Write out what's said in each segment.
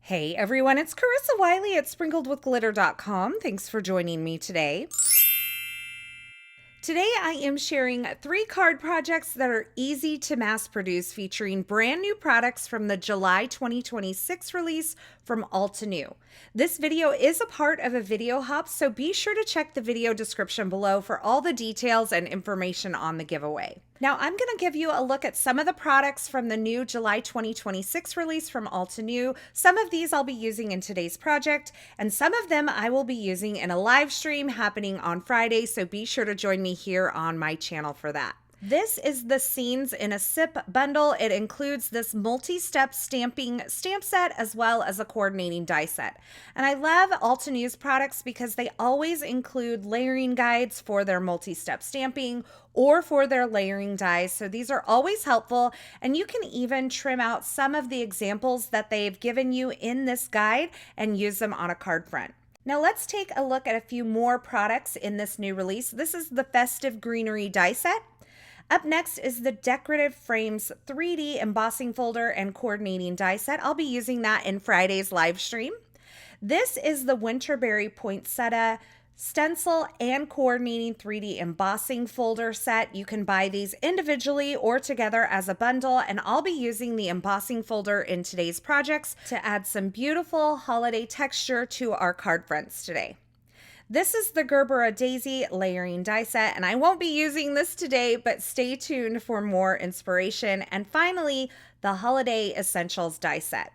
Hey everyone, it's Carissa Wiley at sprinkledwithglitter.com. Thanks for joining me today. Today I am sharing 3 card projects that are easy to mass produce featuring brand new products from the July 2026 release from Altenew. This video is a part of a video hop, so be sure to check the video description below for all the details and information on the giveaway. Now I'm going to give you a look at some of the products from the new July 2026 release from Altenew. Some of these I'll be using in today's project, and some of them I will be using in a live stream happening on Friday, so be sure to join me here on my channel for that. This is the Scenes in a Sip bundle. It includes this multi-step stamping stamp set as well as a coordinating die set. And I love Altenew's products because they always include layering guides for their multi-step stamping or for their layering dies. So these are always helpful, and you can even trim out some of the examples that they've given you in this guide and use them on a card front. Now let's take a look at a few more products in this new release. This is the Festive Greenery die set. Up next is the Decorative Frames 3D embossing folder and coordinating die set. I'll be using that in Friday's live stream. This is the Winterberry Poinsettia stencil and coordinating 3D embossing folder set. You can buy these individually or together as a bundle, and I'll be using the embossing folder in today's projects to add some beautiful holiday texture to our card fronts today. This is the Gerbera Daisy layering die set, and I won't be using this today, but stay tuned for more inspiration. And finally, the Holiday Essentials die set.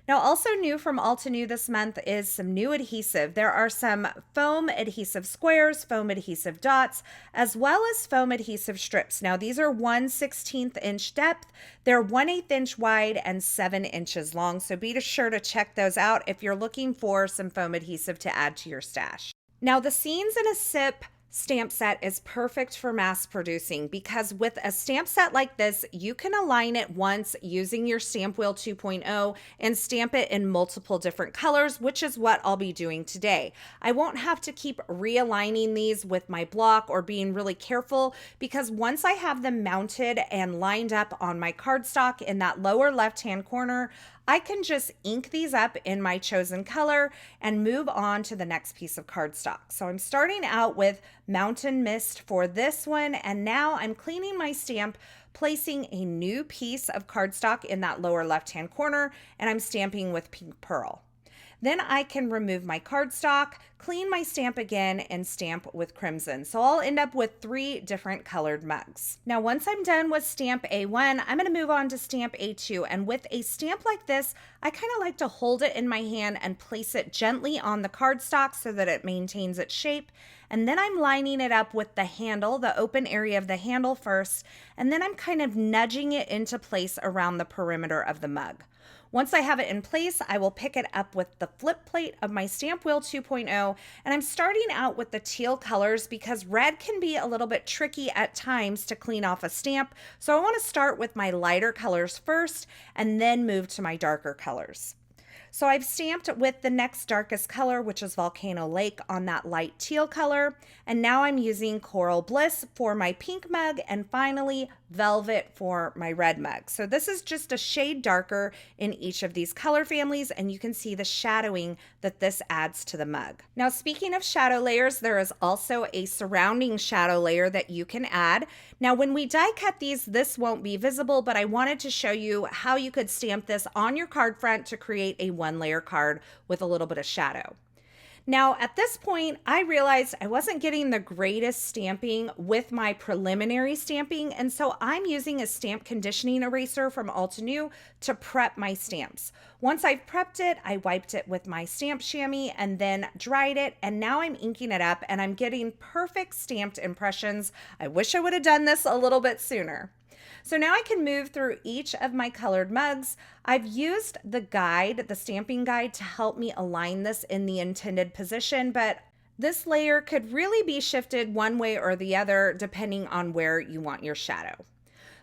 Now, also new from Altenew this month is some new adhesive. There are some foam adhesive squares, foam adhesive dots, as well as foam adhesive strips. Now, these are 1/16 inch depth. They're 1/8 inch wide and 7 inches long. So be sure to check those out if you're looking for some foam adhesive to add to your stash. Now, the Scenes in a Sip stamp set is perfect for mass producing because with a stamp set like this, you can align it once using your Stampwheel 2.0 and stamp it in multiple different colors, which is what I'll be doing today. I won't have to keep realigning these with my block or being really careful because once I have them mounted and lined up on my cardstock in that lower left-hand corner, I can just ink these up in my chosen color and move on to the next piece of cardstock. So I'm starting out with Mountain Mist for this one, and now I'm cleaning my stamp, placing a new piece of cardstock in that lower left-hand corner, and I'm stamping with Pink Pearl. Then I can remove my cardstock, clean my stamp again, and stamp with Crimson. So I'll end up with 3 different colored mugs. Now, once I'm done with stamp A1, I'm going to move on to stamp A2. And with a stamp like this, I kind of like to hold it in my hand and place it gently on the cardstock so that it maintains its shape. And then I'm lining it up with the handle, the open area of the handle first, and then I'm kind of nudging it into place around the perimeter of the mug. Once I have it in place, I will pick it up with the flip plate of my Stampwheel 2.0, and I'm starting out with the teal colors because red can be a little bit tricky at times to clean off a stamp, so I want to start with my lighter colors first and then move to my darker colors. So I've stamped with the next darkest color, which is Volcano Lake, on that light teal color. And now I'm using Coral Bliss for my pink mug, and finally Velvet for my red mug. So this is just a shade darker in each of these color families, and you can see the shadowing that this adds to the mug. Now, speaking of shadow layers, there is also a surrounding shadow layer that you can add. Now, when we die cut these, this won't be visible, but I wanted to show you how you could stamp this on your card front to create a 1-layer card with a little bit of shadow. Now, at this point, I realized I wasn't getting the greatest stamping with my preliminary stamping, and so I'm using a stamp conditioning eraser from Altenew to prep my stamps. Once I've prepped it, I wiped it with my stamp chamois and then dried it, and now I'm inking it up, and I'm getting perfect stamped impressions. I wish I would have done this a little bit sooner. So now I can move through each of my colored mugs. I've used the guide, the stamping guide, to help me align this in the intended position, but this layer could really be shifted one way or the other depending on where you want your shadow.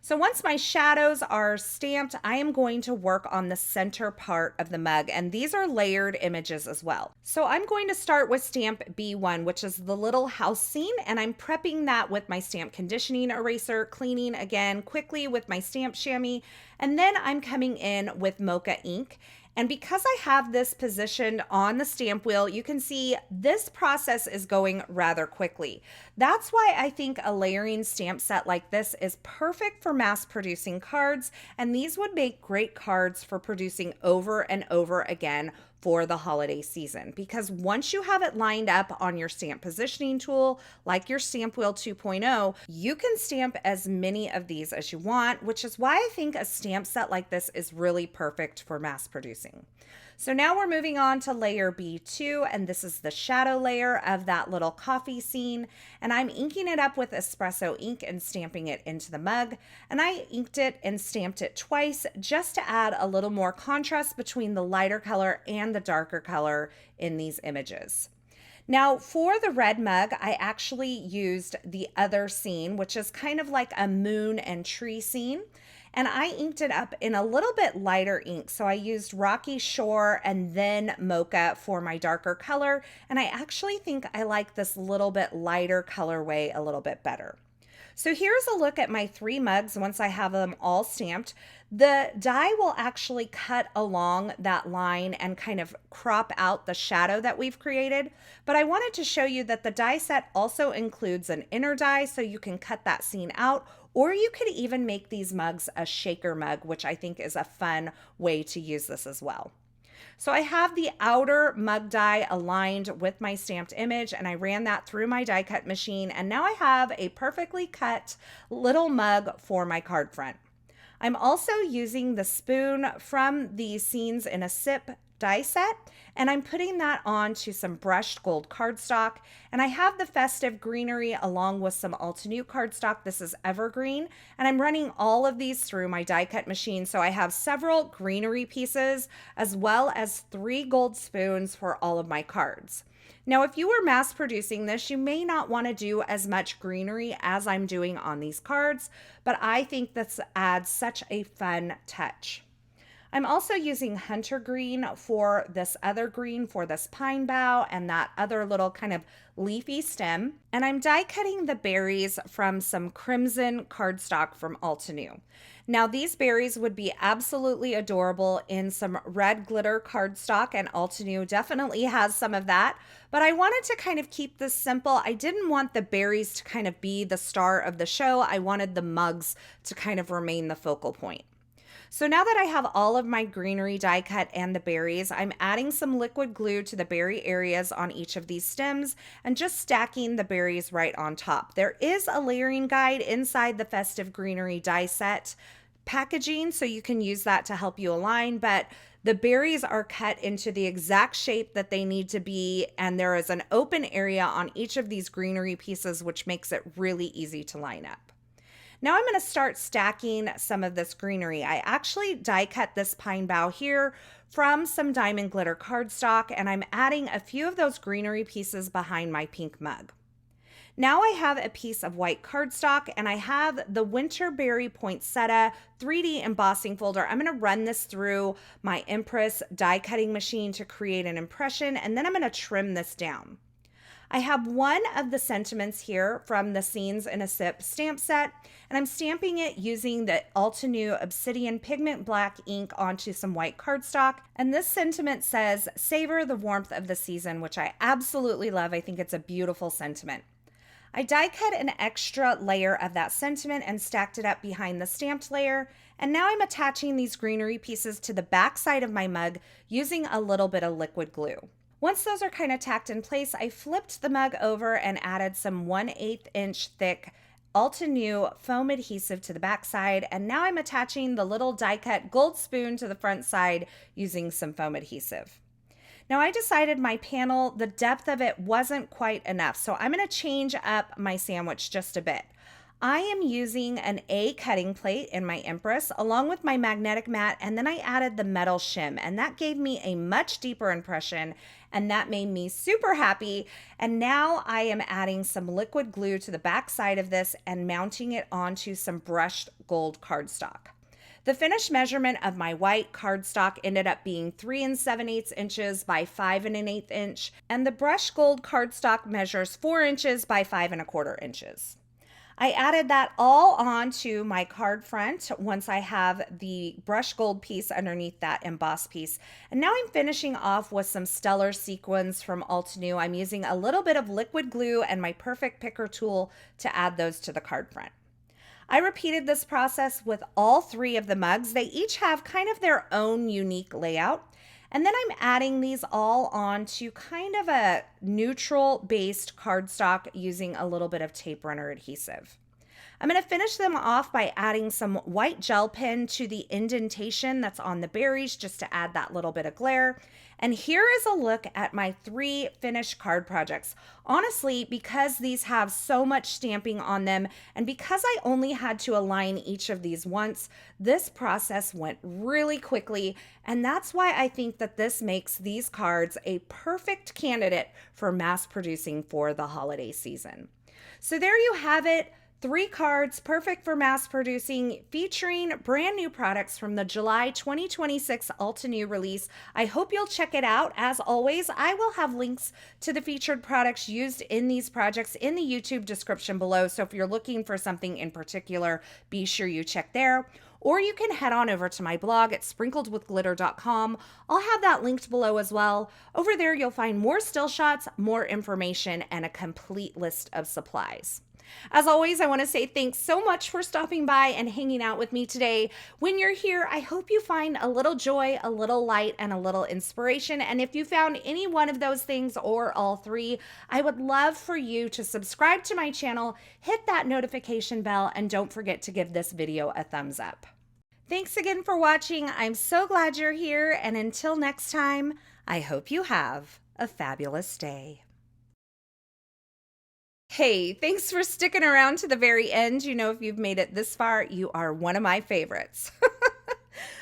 So once my shadows are stamped, I am going to work on the center part of the mug, and these are layered images as well. So I'm going to start with stamp B1, which is the little house scene, and I'm prepping that with my stamp conditioning eraser, cleaning again quickly with my stamp chamois, and then I'm coming in with Mocha ink. And because I have this positioned on the stamp wheel, you can see this process is going rather quickly. That's why I think a layering stamp set like this is perfect for mass producing cards, and these would make great cards for producing over and over again for the holiday season, because once you have it lined up on your stamp positioning tool, like your Stampwheel 2.0, you can stamp as many of these as you want, which is why I think a stamp set like this is really perfect for mass producing. So now we're moving on to layer B2, and this is the shadow layer of that little coffee scene. And I'm inking it up with espresso ink and stamping it into the mug. And I inked it and stamped it twice just to add a little more contrast between the lighter color and the darker color in these images. Now, for the red mug, I actually used the other scene, which is kind of like a moon and tree scene. And I inked it up in a little bit lighter ink. So I used Rocky Shore and then Mocha for my darker color. And I actually think I like this little bit lighter colorway a little bit better. So here's a look at my 3 mugs once I have them all stamped. The die will actually cut along that line and kind of crop out the shadow that we've created. But I wanted to show you that the die set also includes an inner die, so you can cut that scene out, or you could even make these mugs a shaker mug, which I think is a fun way to use this as well. So I have the outer mug die aligned with my stamped image, and I ran that through my die cut machine, and now I have a perfectly cut little mug for my card front. I'm also using the spoon from the Scenes in a Sip die set, and I'm putting that onto some brushed gold cardstock, and I have the festive greenery along with some Altenew cardstock. This is evergreen, and I'm running all of these through my die cut machine, so I have several greenery pieces as well as 3 gold spoons for all of my cards. Now, if you were mass producing this, you may not want to do as much greenery as I'm doing on these cards, but I think this adds such a fun touch. I'm also using hunter green for this other green for this pine bough and that other little kind of leafy stem. And I'm die cutting the berries from some crimson cardstock from Altenew. Now, these berries would be absolutely adorable in some red glitter cardstock, and Altenew definitely has some of that. But I wanted to kind of keep this simple. I didn't want the berries to kind of be the star of the show. I wanted the mugs to kind of remain the focal point. So now that I have all of my greenery die cut and the berries, I'm adding some liquid glue to the berry areas on each of these stems and just stacking the berries right on top. There is a layering guide inside the Festive Greenery die set packaging, so you can use that to help you align, but the berries are cut into the exact shape that they need to be, and there is an open area on each of these greenery pieces, which makes it really easy to line up. Now I'm going to start stacking some of this greenery. I actually die cut this pine bough here from some diamond glitter cardstock, and I'm adding a few of those greenery pieces behind my pink mug. Now I have a piece of white cardstock, and I have the Winterberry Poinsettia 3D embossing folder. I'm going to run this through my Empress die cutting machine to create an impression, and then I'm going to trim this down. I have one of the sentiments here from the Scenes in a Sip stamp set, and I'm stamping it using the Altenew Obsidian Pigment Black ink onto some white cardstock. And this sentiment says, "Savor the warmth of the season," which I absolutely love. I think it's a beautiful sentiment. I die cut an extra layer of that sentiment and stacked it up behind the stamped layer. And now I'm attaching these greenery pieces to the back side of my mug using a little bit of liquid glue. Once those are kind of tacked in place, I flipped the mug over and added some 1/8 inch thick Altenew foam adhesive to the back side, and now I'm attaching the little die cut gold spoon to the front side using some foam adhesive. Now I decided my panel, the depth of it wasn't quite enough, so I'm going to change up my sandwich just a bit. I am using an A cutting plate in my Empress along with my magnetic mat, and then I added the metal shim, and that gave me a much deeper impression, and that made me super happy. And now I am adding some liquid glue to the back side of this and mounting it onto some brushed gold cardstock. The finished measurement of my white cardstock ended up being 3 7/8 inches by 5 1/8 inch, and the brushed gold cardstock measures 4 inches by 5 1/4 inches. I added that all onto my card front once I have the brushed gold piece underneath that embossed piece. And now I'm finishing off with some stellar sequins from Altenew. I'm using a little bit of liquid glue and my Perfect Picker tool to add those to the card front. I repeated this process with all three of the mugs. They each have kind of their own unique layout. And then I'm adding these all onto kind of a neutral based cardstock using a little bit of tape runner adhesive. I'm going to finish them off by adding some white gel pen to the indentation that's on the berries just to add that little bit of glare. And here is a look at my 3 finished card projects. Honestly, because these have so much stamping on them and because I only had to align each of these once, this process went really quickly. And that's why I think that this makes these cards a perfect candidate for mass producing for the holiday season. So there you have it. 3 cards perfect for mass producing, featuring brand new products from the July 2026 Altenew release. I hope you'll check it out. As always, I will have links to the featured products used in these projects in the YouTube description below. So if you're looking for something in particular, be sure you check there. Or you can head on over to my blog at sprinkledwithglitter.com. I'll have that linked below as well. Over there, you'll find more still shots, more information, and a complete list of supplies. As always, I want to say thanks so much for stopping by and hanging out with me today. When you're here, I hope you find a little joy, a little light, and a little inspiration. And if you found any one of those things or all 3, I would love for you to subscribe to my channel, hit that notification bell, and don't forget to give this video a thumbs up. Thanks again for watching. I'm so glad you're here. And until next time, I hope you have a fabulous day. Hey, thanks for sticking around to the very end. You know, if you've made it this far, you are one of my favorites.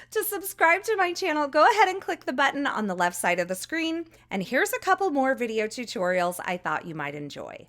To subscribe to my channel, go ahead and click the button on the left side of the screen. And here's a couple more video tutorials I thought you might enjoy.